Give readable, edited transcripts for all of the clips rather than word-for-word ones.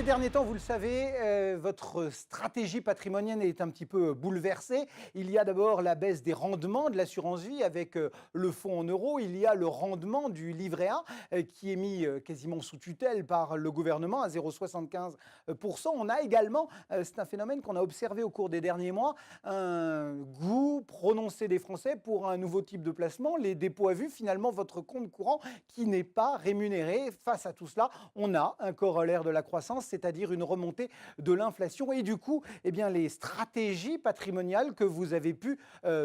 derniers temps, vous le savez, votre stratégie patrimoniale est un petit peu bouleversée. Il y a d'abord la baisse des rendements de l'assurance vie avec le fonds en euros. Il y a le rendement du livret A qui est mis quasiment sous tutelle par le gouvernement à 0,75%. On a également, c'est un phénomène qu'on a observé au cours des derniers mois, un goût prononcé des Français pour un nouveau type de placement, les dépôts à vue, finalement votre compte courant qui n'est pas rémunéré. Face à tout cela, on a un corollaire de la croissance, c'est-à-dire une remontée de l'inflation. Et du coup, eh bien, les stratégies patrimoniales que vous avez pu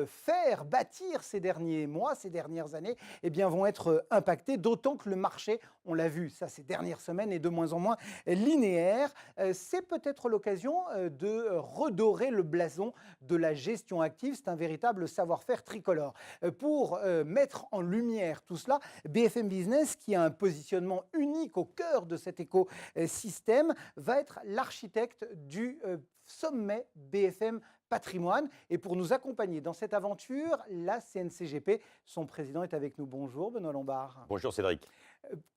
faire bâtir ces derniers mois, ces dernières années, eh bien, vont être impactées, d'autant que le marché, on l'a vu ça ces dernières semaines, est de moins en moins linéaire. C'est peut-être l'occasion de redorer le blason de la gestion active. C'est un véritable savoir-faire tricolore. Pour mettre en lumière tout cela, BFM Business, qui a un positionnement unique au cœur de cet écosystème, va être l'architecte du sommet BFM Patrimoine. Et pour nous accompagner dans cette aventure, la CNCGP, son président est avec nous. Bonjour Benoît Lombard. Bonjour Cédric.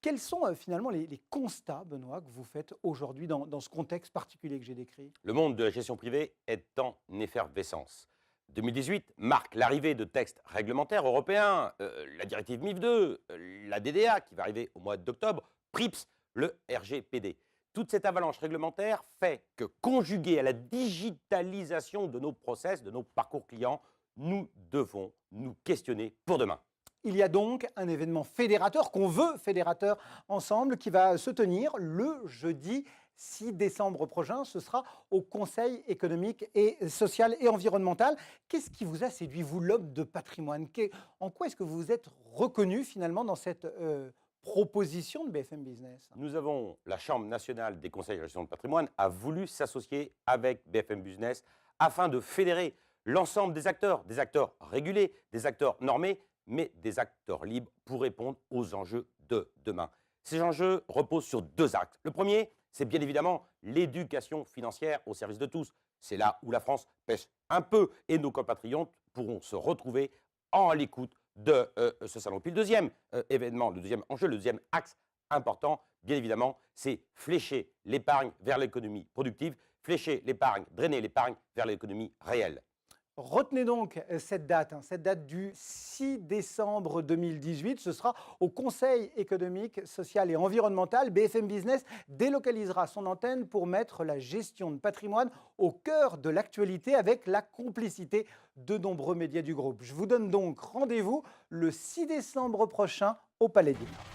Quels sont finalement les constats, Benoît, que vous faites aujourd'hui dans ce contexte particulier que j'ai décrit? Le monde de la gestion privée est en effervescence. 2018 marque l'arrivée de textes réglementaires européens, la directive MIF 2, la DDA qui va arriver au mois d'octobre, PRIPS, le RGPD. Toute cette avalanche réglementaire fait que, conjuguée à la digitalisation de nos process, de nos parcours clients, nous devons nous questionner pour demain. Il y a donc un événement fédérateur, qu'on veut fédérateur ensemble, qui va se tenir le jeudi 6 décembre prochain. Ce sera au Conseil économique et social et environnemental. Qu'est-ce qui vous a séduit, vous, l'homme de patrimoine? En quoi est-ce que vous vous êtes reconnu finalement dans cette proposition de BFM Business? Nous avons, la Chambre nationale des conseils de gestion de patrimoine a voulu s'associer avec BFM Business afin de fédérer l'ensemble des acteurs régulés, des acteurs normés, mais des acteurs libres pour répondre aux enjeux de demain. Ces enjeux reposent sur deux axes. Le premier, c'est bien évidemment l'éducation financière au service de tous. C'est là où la France pêche un peu et nos compatriotes pourront se retrouver en l'écoute de ce salon. Puis le deuxième événement, le deuxième enjeu, le deuxième axe important, bien évidemment, c'est flécher l'épargne vers l'économie productive, flécher l'épargne, drainer l'épargne vers l'économie réelle. Retenez donc cette date du 6 décembre 2018. Ce sera au Conseil économique, social et environnemental. BFM Business délocalisera son antenne pour mettre la gestion de patrimoine au cœur de l'actualité avec la complicité de nombreux médias du groupe. Je vous donne donc rendez-vous le 6 décembre prochain au Palais des Sports.